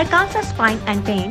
Arkansas Spine and Pain,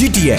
GTA।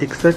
61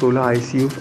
16 ICU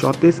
34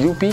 UP,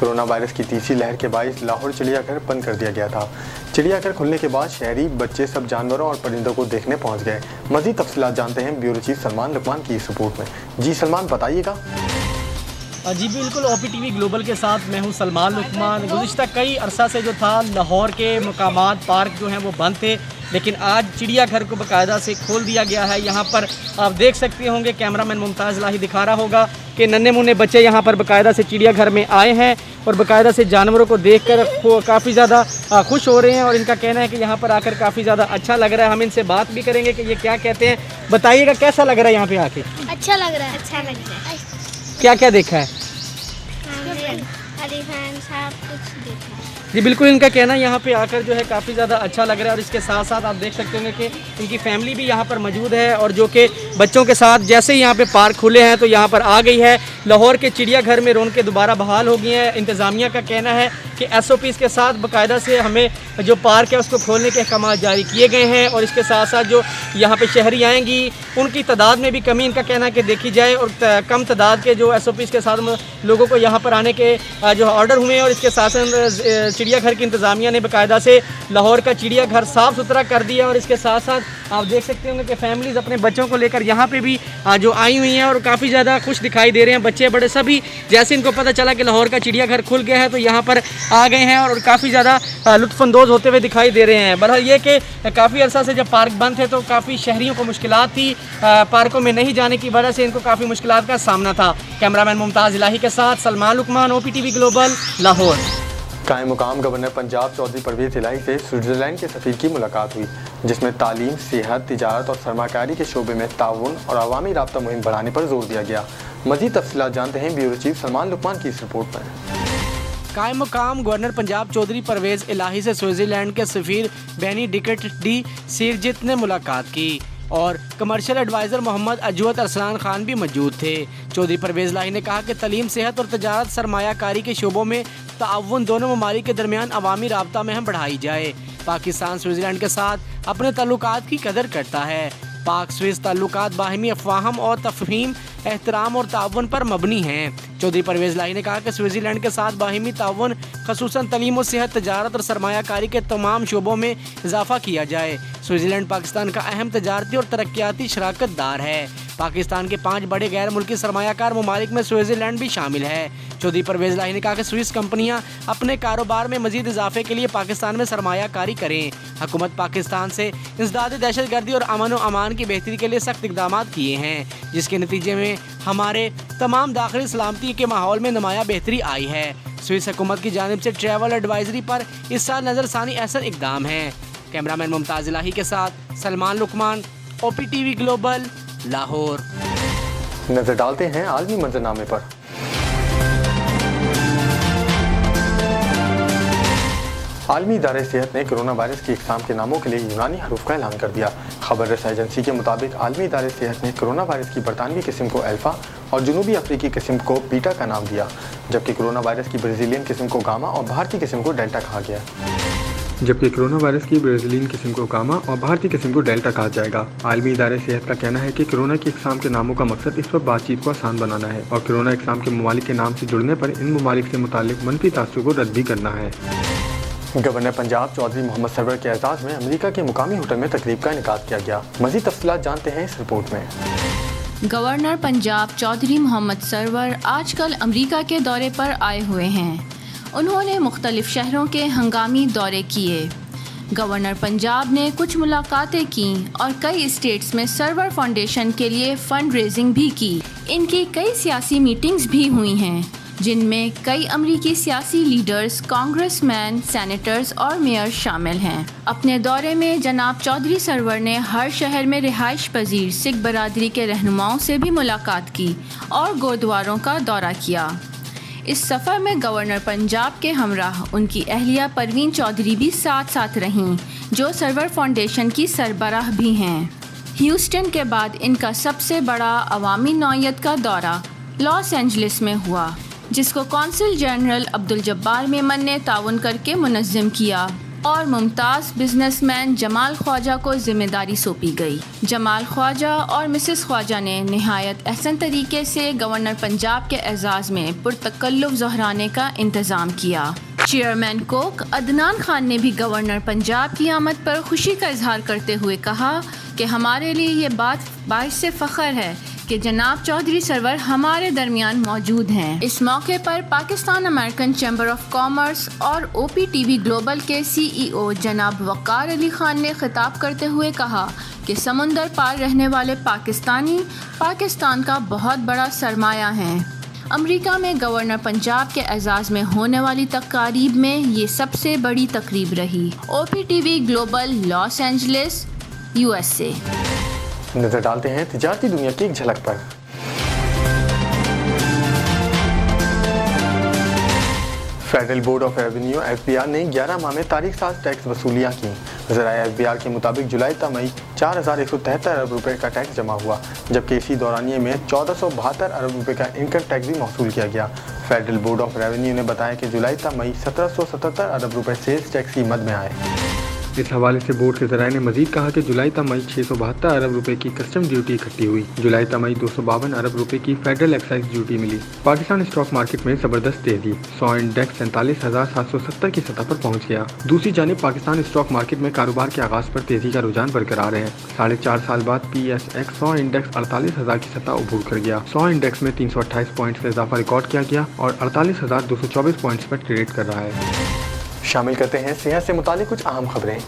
corona virus کی تیسری لہر کے باعث لاہور چڑیا گھر بند کر دیا گیا تھا۔ چڑیا گھر کھلنے کے بعد شہری بچے سب جانوروں اور پرندوں کو دیکھنے پہنچ گئے۔ مزید تفصیلات جانتے ہیں بیورو چیف سلمان لقمان کی اس رپورٹ میں۔ جی سلمان بتائیے گا۔ جی بالکل، او پی ٹی وی گلوبل کے ساتھ میں ہوں سلمان لقمان۔ گزشتہ کئی عرصہ سے جو تھا لاہور کے مقامات پارک جو ہیں وہ بند تھے، لیکن آج چڑیا گھر کو باقاعدہ سے کھول دیا گیا ہے۔ یہاں پر آپ دیکھ سکتے ہوں گے، کیمرہ مین ممتاز الہی دکھا رہا ہوگا کہ ننھے منھے بچے یہاں پر باقاعدہ سے چڑیا گھر میں آئے ہیں اور باقاعدہ سے جانوروں کو دیکھ کر کافی زیادہ خوش ہو رہے ہیں، اور ان کا کہنا ہے کہ یہاں پر آ کر کافی زیادہ اچھا لگ رہا ہے۔ ہم ان سے بات بھی کریں گے کہ یہ کیا کہتے ہیں۔ بتائیے گا کیسا لگ رہا ہے یہاں پہ آ کے؟ اچھا لگ رہا ہے، اچھا لگ رہا ہے۔ کیا کیا دیکھا ہے؟ سب کچھ دیکھا ہے۔ جی بالکل، ان کا کہنا یہاں پہ آ کر جو ہے کافی زیادہ اچھا لگ رہا ہے، اور اس کے ساتھ ساتھ آپ دیکھ سکتے ہیں کہ ان کی فیملی بھی یہاں پر موجود ہے، اور جو کہ بچوں کے ساتھ جیسے ہی یہاں پہ پارک کھلے ہیں تو یہاں پر آ گئی ہے۔ لاہور کے چڑیا گھر میں رونقیں دوبارہ بحال ہو گئی ہیں۔ انتظامیہ کا کہنا ہے کہ ایس او پیز کے ساتھ باقاعدہ سے ہمیں جو پارک ہے اس کو کھولنے کے احکامات جاری کیے گئے ہیں، اور اس کے ساتھ ساتھ جو یہاں پہ شہری آئیں گی ان کی تعداد میں بھی کمی ان کا کہنا ہے کہ دیکھی جائے، اور کم تعداد کے جو ایس او پیز کے ساتھ لوگوں کو یہاں پر آنے کے جو آرڈر ہوئے ہیں، اور اس کے ساتھ چڑیا گھر کی انتظامیہ نے باقاعدہ سے لاہور کا چڑیا گھر صاف ستھرا کر دیا، اور اس کے ساتھ ساتھ آپ دیکھ سکتے ہوں گے کہ فیملیز اپنے بچوں کو لے کر یہاں پہ بھی جو آئی ہوئی ہیں، اور کافی زیادہ خوش دکھائی دے رہے ہیں۔ بچے بڑے سبھی جیسے ان کو پتہ چلا کہ لاہور کا چڑیا گھر کھل گیا ہے تو یہاں پر آ گئے ہیں اور کافی زیادہ لطف اندوز ہوتے ہوئے دکھائی دے رہے ہیں۔ بہرحال یہ کہ کافی عرصہ سے جب پارک بند تھے تو کافی شہریوں کو مشکلات تھی، پارکوں میں نہیں جانے کی وجہ سے ان کو کافی مشکلات کا سامنا تھا۔ کیمرہ مین ممتاز الہی کے ساتھ Salman Luqman, O P T V Global, Lahore. قائم مقام گورنر پنجاب چودھری پرویز الہی سے سوئٹزرلینڈ کے سفیر کی ملاقات ہوئی، جس میں تعلیم، صحت، تجارت اور سرمایہ کاری کے شعبے میں تعاون اور عوامی رابطہ مہم بڑھانے پر زور دیا گیا۔ مزید تفصیلات جانتے ہیں بیورو چیف سلمان لقمان کی اس رپورٹ میں۔ قائم مقام گورنر پنجاب چودھری پرویز الہی سے سوئٹزرلینڈ کے سفیر بینیڈکٹ ڈی سیرجت نے ملاقات کی، اور کمرشل ایڈوائزر محمد اجوت ارسلان خان بھی موجود تھے۔ چودھری پرویز الہی نے کہا کہ تعلیم، صحت اور تجارت، سرمایہ کاری کے شعبوں میں تعاون دونوں ممالک کے درمیان عوامی رابطہ میں بڑھائی جائے۔ پاکستان سوئٹزرلینڈ کے ساتھ اپنے تعلقات کی قدر کرتا ہے۔ پاک سوئس تعلقات باہمی افہام اور تفہیم، احترام اور تعاون پر مبنی ہیں۔ چودھری پرویز الہی نے کہا کہ سوئٹزرلینڈ کے ساتھ باہمی تعاون خصوصاً تعلیم و صحت، تجارت اور سرمایہ کاری کے تمام شعبوں میں اضافہ کیا جائے۔ سوئٹزرلینڈ پاکستان کا اہم تجارتی اور ترقیاتی شراکت دار ہے۔ پاکستان کے 5 بڑے غیر ملکی سرمایہ کار ممالک میں سوئٹزرلینڈ بھی شامل ہے۔ چودھری پرویز الہی نے کہا کہ سوئس کمپنیاں اپنے کاروبار میں مزید اضافے کے لیے پاکستان میں سرمایہ کاری کریں۔ حکومت پاکستان سے انسداد دہشت گردی اور امن و امان کی بہتری کے لیے سخت اقدامات کیے ہیں، جس کے نتیجے میں ہمارے تمام داخلی سلامتی کے ماحول میں نمایاں بہتری آئی ہے۔ سوئس حکومت کی جانب سے ٹریول ایڈوائزری پر اس سال نظر ثانی احسن اقدام ہے۔ کیمرہ مین ممتاز الہی کے ساتھ Salman Luqman, O P T V Global, Lahore. نظر ڈالتے ہیں عالمی منظرنامے پر۔ عالمی ادارہ صحت نے کرونا وائرس کی اقسام کے ناموں کے لیے یونانی حروف کا اعلان کر دیا۔ خبر رساں ایجنسی کے مطابق عالمی ادارہ صحت نے کرونا وائرس کی برطانوی قسم کو الفا اور جنوبی افریقی قسم کو بیٹا کا نام دیا، جبکہ کرونا وائرس کی برازیلین قسم کو گاما اور بھارتی قسم کو ڈیلٹا کہا گیا۔ جبکہ کرونا وائرس کی برازیلین قسم کو گاما اور بھارتی قسم کو ڈیلٹا کہا جائے گا۔ عالمی ادارہ صحت کا کہنا ہے کہ کرونا کی اقسام کے ناموں کا مقصد اس وقت بات چیت کو آسان بنانا ہے، اور کرونا اقسام کے ممالک کے نام سے جڑنے پر ان ممالک سے متعلق منفی تاثر کو رد بھی کرنا ہے۔ گورنر پنجاب چودھری محمد سرور کے اعزاز میں امریکہ کے مقامی ہوٹل میں تقریب کا انعقاد کیا گیا۔ مزید تفصیلات جانتے ہیں اس رپورٹ میں۔ گورنر پنجاب چودھری محمد سرور آج کل امریکہ کے دورے پر آئے ہوئے ہیں۔ انہوں نے مختلف شہروں کے ہنگامی دورے کیے۔ گورنر پنجاب نے کچھ ملاقاتیں کیں اور کئی اسٹیٹس میں سرور فاؤنڈیشن کے لیے فنڈ ریزنگ بھی کی۔ ان کی کئی سیاسی میٹنگز بھی ہوئی ہیں، جن میں کئی امریکی سیاسی لیڈرز، کانگریس مین، سینیٹرز اور میئر شامل ہیں۔ اپنے دورے میں جناب چودھری سرور نے ہر شہر میں رہائش پذیر سکھ برادری کے رہنماؤں سے بھی ملاقات کی اور گردواروں کا دورہ کیا۔ اس سفر میں گورنر پنجاب کے ہمراہ ان کی اہلیہ پروین چودھری بھی ساتھ رہیں، جو سرور فاؤنڈیشن کی سربراہ بھی ہیں۔ ہیوسٹن کے بعد ان کا سب سے بڑا عوامی نوعیت کا دورہ لاس اینجلس میں ہوا، جس کو کونسل جنرل عبدالجبار میمن نے تعاون کر کے منظم کیا۔ اور ممتاز بزنس مین جمال خواجہ کو ذمہ داری سونپی گئی۔ جمال خواجہ اور مسز خواجہ نے نہایت احسن طریقے سے گورنر پنجاب کے اعزاز میں پرتکلف ظہرانے کا انتظام کیا۔ چیئرمین کوک عدنان خان نے بھی گورنر پنجاب کی آمد پر خوشی کا اظہار کرتے ہوئے کہا کہ ہمارے لیے یہ بات باعث فخر ہے کہ جناب چودھری سرور ہمارے درمیان موجود ہیں۔ اس موقع پر Pakistan American Chamber of Commerce اور O P T V global کے سی ای او جناب وقار علی خان نے خطاب کرتے ہوئے کہا کہ سمندر پار رہنے والے پاکستانی پاکستان کا بہت بڑا سرمایہ ہیں۔ امریکہ میں گورنر پنجاب کے اعزاز میں ہونے والی تقریب میں یہ سب سے بڑی تقریب رہی۔ O P T V Global, Los Angeles, U S A. نظر ڈالتے ہیں تجارتی دنیا کی ایک جھلک پر۔ Federal Board of Revenue F B R نے 11 ماہ میں تاریخ ساز ٹیکس وصولیاں کی۔ ذرائع ایف بی آر کے مطابق جولائی تا مئی 4173 ارب روپے کا ٹیکس جمع ہوا، جبکہ اسی دورانیے میں 1472 ارب روپے کا انکم ٹیکس بھی موصول کیا گیا۔ فیڈرل بورڈ آف ریونیو نے بتایا کہ جولائی تا مئی 1777 ارب روپے سیلز ٹیکس کی مد میں آئے۔ اس حوالے سے بورڈ کے ذرائع نے مزید کہا کہ جولائی تا مئی 672 ارب روپے کی کسٹم ڈیوٹی اکٹھی ہوئی۔ جولائی تا مئی 252 ارب روپے کی فیڈرل ایکسائز ڈیوٹی ملی۔ پاکستان اسٹاک مارکیٹ میں زبردست تیزی، 100 انڈیکس 47,770 کی سطح پر پہنچ گیا۔ دوسری جانب پاکستان اسٹاک مارکیٹ میں کاروبار کے آغاز پر تیزی کا رجحان برقرار ہے۔ 4.5 سال بعد پی ایس ایکس 100 انڈیکس 48,000 کی سطح عبور کر گیا۔ 100 انڈیکس میں 328 پوائنٹس کا اضافہ ریکارڈ کیا گیا اور 48,224 پوائنٹس پر ٹریڈ کر رہا ہے۔ شامل کرتے ہیں صحت سے متعلق کچھ اہم خبریں۔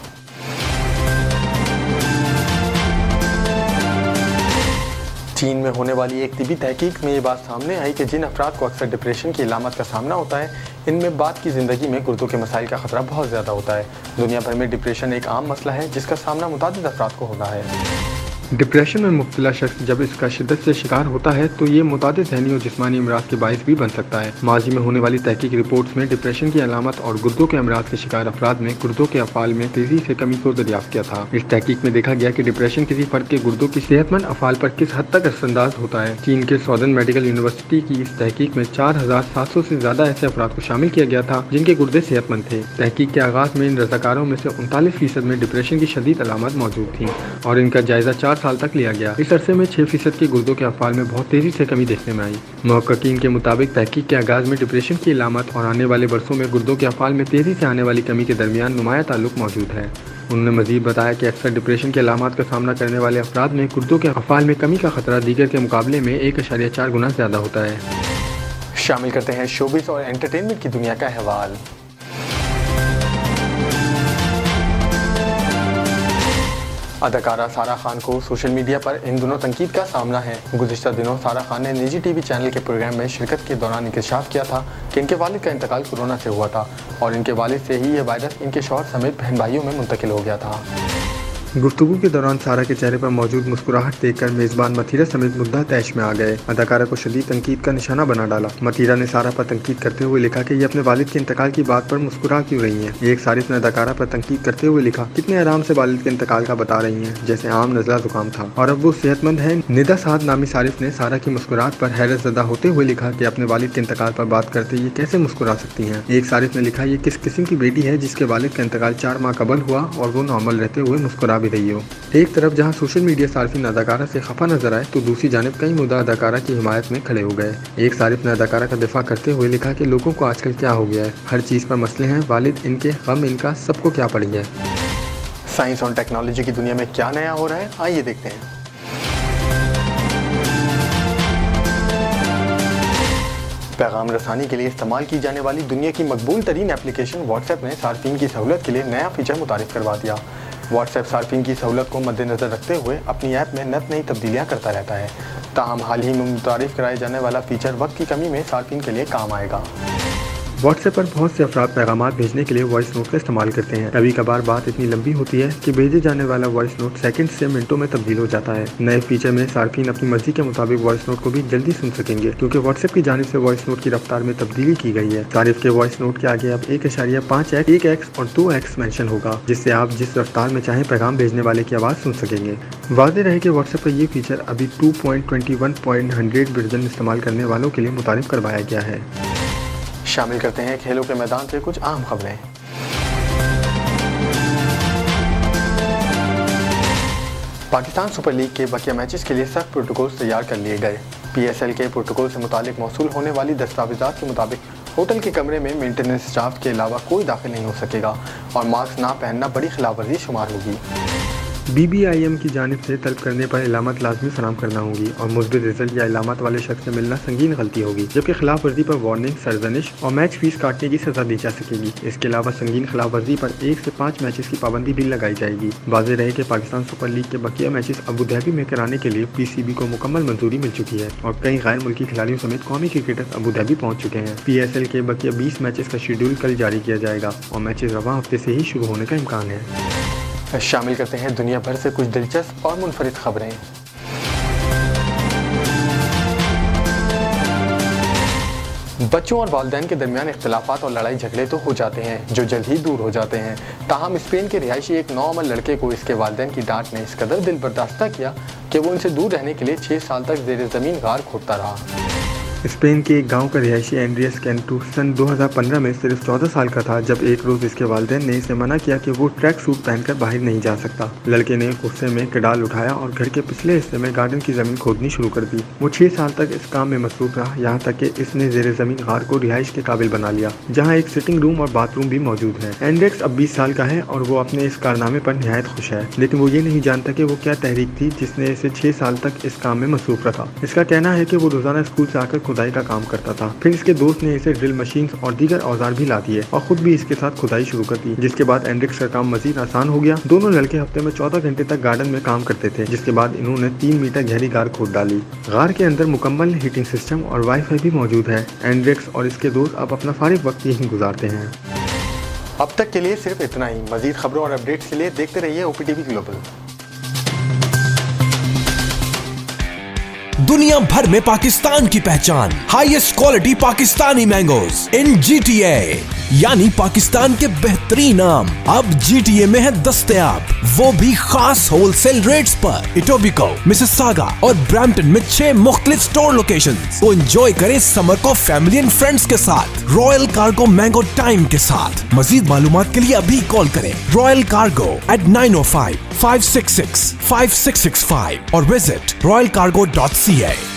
چین میں ہونے والی ایک طبی تحقیق میں یہ بات سامنے آئی کہ جن افراد کو اکثر ڈپریشن کی علامات کا سامنا ہوتا ہے، ان میں بعد کی زندگی میں گردوں کے مسائل کا خطرہ بہت زیادہ ہوتا ہے۔ دنیا بھر میں ڈپریشن ایک عام مسئلہ ہے جس کا سامنا متعدد افراد کو ہوتا ہے۔ ڈپریشن میں مبتلا شخص جب اس کا شدت سے شکار ہوتا ہے تو یہ متعدد ذہنی اور جسمانی امراض کے باعث بھی بن سکتا ہے۔ ماضی میں ہونے والی تحقیق رپورٹس میں ڈپریشن کی علامت اور گردوں کے امراض کے شکار افراد میں گردوں کے افعال میں تیزی سے کمی کو دریافت کیا تھا۔ اس تحقیق میں دیکھا گیا کہ ڈپریشن کسی فرد کے گردوں کی صحت مند افعال پر کس حد تک اثر انداز ہوتا ہے۔ چین کے سودرن میڈیکل یونیورسٹی کی اس تحقیق میں 4700 سے زیادہ ایسے افراد کو شامل کیا گیا تھا جن کے گردے صحت مند تھے۔ تحقیق کے آغاز میں ان رضاکاروں میں سے 39% میں ڈپریشن کی شدید علامات موجود تھیں اور ان کا جائزہ 4 سال تک لیا گیا۔ اس عرصے میں 6% کے گردوں کے افعال میں بہت تیزی سے کمی دیکھنے میں آئی۔ محققین کے مطابق تحقیق کے آغاز میں ڈپریشن کی علامات اور آنے والے برسوں میں گردوں کے افعال میں تیزی سے آنے والی کمی کے درمیان نمایاں تعلق موجود ہے۔ انہوں نے مزید بتایا کہ اکثر ڈپریشن کی علامات کا سامنا کرنے والے افراد میں گردوں کے افعال میں کمی کا خطرہ دیگر کے مقابلے میں 1.4 گنا زیادہ ہوتا ہے۔ شامل کرتے ہیں شوبز اور انٹرٹینمنٹ کی دنیا کا احوال۔ اداکارہ سارہ خان کو سوشل میڈیا پر ان دنوں تنقید کا سامنا ہے۔ گزشتہ دنوں سارہ خان نے نجی ٹی وی چینل کے پروگرام میں شرکت کے دوران انکشاف کیا تھا کہ ان کے والد کا انتقال کورونا سے ہوا تھا اور ان کے والد سے ہی یہ وائرس ان کے شوہر سمیت بہن بھائیوں میں منتقل ہو گیا تھا۔ گفتگو کے دوران سارہ کے چہرے پر موجود مسکراہٹ دیکھ کر میزبان متھیرا سمیت مدعا طیش میں آ گئے۔ اداکارہ کو شدید تنقید کا نشانہ بنا ڈالا۔ متھیرا نے سارہ پر تنقید کرتے ہوئے لکھا کہ یہ اپنے والد کے انتقال کی بات پر مسکرا کیوں رہی ہیں۔ ایک صارف نے اداکارہ پر تنقید کرتے ہوئے لکھا کتنے آرام سے والد کے انتقال کا بتا رہی ہیں، جیسے عام نزلہ زکام تھا اور اب وہ صحت مند ہے۔ ندا سعد نامی صارف نے سارہ کی مسکراہٹ پر حیرت زدہ ہوتے ہوئے لکھا کہ اپنے والد کے انتقال پر بات کرتے یہ کیسے مسکرا سکتی ہیں۔ ایک صارف نے لکھا یہ کس قسم کی بیٹی ہے جس کے والد کا انتقال 4 ماہ قبل ہوا اور وہ نارمل رہتے ہوئے مسکرا بھی رہی ہو۔ ایک طرف جہاں سوشل میڈیا صارفین اداکارہ سے خفا نظر آئے تو دوسری جانب کئی مدعا اداکارہ کی حمایت میں کھڑے ہو گئے۔ ایک صارف نے اداکارہ کا دفاع کرتے ہوئے لکھا کہ لوگوں کو آج کل کیا ہو گیا ہے، ہر چیز پر مسئلے ہیں، والد ان کے، غم ان کا، سب کو کیا پڑی ہے۔ سائنس اور ٹیکنالوجی کی دنیا میں کیا نیا ہو رہا ہے، آئیے دیکھتے ہیں۔ پیغام رسانی کے لیے استعمال کی جانے والی دنیا کی مقبول ترین اپلیکیشن واٹس ایپ نے صارفین کی سہولت کے لیے نیا فیچر متعارف کروا دیا۔ واٹس ایپ صارفین کی سہولت کو مد نظر رکھتے ہوئے اپنی ایپ میں نئی تبدیلیاں کرتا رہتا ہے۔ تاہم حال ہی میں متعارف کرائے جانے والا فیچر وقت کی کمی میں صارفین کے لیے کام آئے گا۔ واٹس ایپ پر بہت سے افراد پیغامات بھیجنے کے لیے وائس نوٹ کا استعمال کرتے ہیں۔ کبھی کبھار بات اتنی لمبی ہوتی ہے کہ بھیجے جانے والا وائس نوٹ سیکنڈ سے منٹوں میں تبدیل ہو جاتا ہے۔ نئے فیچر میں صارفین اپنی مرضی کے مطابق وائس نوٹ کو بھی جلدی سن سکیں گے کیونکہ واٹس ایپ کی جانب سے وائس نوٹ کی رفتار میں تبدیلی کی گئی ہے۔ صارف کے وائس نوٹ کے آگے اب 1.5x اور 2x مینشن ہوگا جس سے آپ جس رفتار میں چاہیں پیغام بھیجنے والے کی آواز سن سکیں گے۔ واضح رہے کہ واٹس ایپ کا یہ فیچر ابھی 2.21.100 ورژن استعمال کرنے والوں کے لیے متعارف کروایا گیا ہے۔ شامل کرتے ہیں کھیلوں کے میدان سے کچھ اہم خبریں۔ پاکستان سپر لیگ کے بقیہ میچز کے لیے سخت پروٹوکولز تیار کر لیے گئے۔ PSL کے پروٹوکول سے متعلق موصول ہونے والی دستاویزات کے مطابق ہوٹل کے کمرے میں مینٹیننس اسٹاف کے علاوہ کوئی داخل نہیں ہو سکے گا اور ماسک نہ پہننا بڑی خلاف ورزی شمار ہوگی۔ BBIM کی جانب سے طلب کرنے پر علامت لازمی فراہم کرنا ہوگی اور مثبت رزلٹ یا علامات والے شخص سے ملنا سنگین غلطی ہوگی، جبکہ خلاف ورزی پر وارننگ، سرزنش اور میچ فیس کاٹنے کی سزا دی جا سکے گی۔ اس کے علاوہ سنگین خلاف ورزی پر 1 سے 5 میچز کی پابندی بھی لگائی جائے گی۔ واضح رہے کہ پاکستان سپر لیگ کے بقیہ میچز ابوظہبی میں کرانے کے لیے PCB کو مکمل منظوری مل چکی ہے اور کئی غیر ملکی کھلاڑیوں سمیت قومی کرکٹرز ابوظہبی پہنچ چکے ہیں۔ PSL کے بقیہ 20 میچز کا شیڈول کل جاری کیا جائے گا اور میچز رواں ہفتے سے ہی شروع ہونے کا امکان ہے۔ شامل کرتے ہیں دنیا بھر سے کچھ دلچسپ اور منفرد خبریں۔ بچوں اور والدین کے درمیان اختلافات اور لڑائی جھگڑے تو ہو جاتے ہیں جو جلد ہی دور ہو جاتے ہیں، تاہم اسپین کے رہائشی ایک نوعمر لڑکے کو اس کے والدین کی ڈانٹ نے اس قدر دل برداشتہ کیا کہ وہ ان سے دور رہنے کے لیے 6 سال تک زیر زمین غار کھودتا رہا۔ اسپین کے ایک گاؤں کا رہائشی اینڈریس کینٹو سن 2015 میں صرف 14 سال کا تھا جب ایک روز اس کے والدین نے اسے منع کیا کہ وہ ٹریک سوٹ پہن کر باہر نہیں جا سکتا۔ لڑکے نے غصے میں کڈال اٹھایا اور گھر کے پچھلے حصے میں گارڈن کی زمین کھودنی شروع کر دی۔ وہ 6 سال تک اس کام میں مصروف رہا، یہاں تک کہ اس نے زیر زمین غار کو رہائش کے قابل بنا لیا، جہاں ایک سٹنگ روم اور باتھ روم بھی موجود ہے۔ اینڈریس اب 20 سال کا ہے اور وہ اپنے اس کارنامے پر نہایت خوش ہے، لیکن وہ یہ نہیں جانتا کہ وہ کیا تحریک تھی جس نے اسے 6 سال تک اس کام میں مصروف رکھا۔ اس کا کہنا ہے کہ وہ روزانہ اسکول سے آ کر کھدائی کا کام کرتا تھا، پھر اس کے دوست نے اسے ڈرل مشینز اور دیگر اوزار بھی لا دیے اور خود بھی اس کے ساتھ کھدائی شروع کر دی، جس کے بعد اینڈریکس کا کام مزید آسان ہو گیا۔ دونوں لڑکے ہفتے میں 14 گھنٹے تک گارڈن میں کام کرتے تھے، جس کے بعد انہوں نے 3 میٹر گہری غار کھود ڈالی۔ غار کے اندر مکمل ہیٹنگ سسٹم اور وائی فائی بھی موجود ہے۔ اینڈریکس اور اس کے دوست اب اپنا فارغ وقت یہیں گزارتے ہیں۔ اب تک کے لیے صرف اتنا ہی۔ مزید خبروں اور اپڈیٹس کے لیے دیکھتے رہیے OPTV گلوبل۔ دنیا بھر میں پاکستان کی پہچان، ہائیسٹ کوالٹی پاکستانی مینگوز ان GTA، یعنی پاکستان کے بہترین آم اب GTA میں ہے دستیاب، وہ بھی خاص ہول سیل ریٹس پر۔ ایٹوبیکو، مسیساگا اور برامپٹن میں 6 مختلف سٹور لوکیشنز، تو انجوائے کریں سمر کو فیملی اینڈ فرینڈز کے ساتھ، رائل کارگو مینگو ٹائم کے ساتھ۔ مزید معلومات کے لیے ابھی کال کریں رائل کارگو at 905-566-5665 اور وزٹ royalcargo.ca۔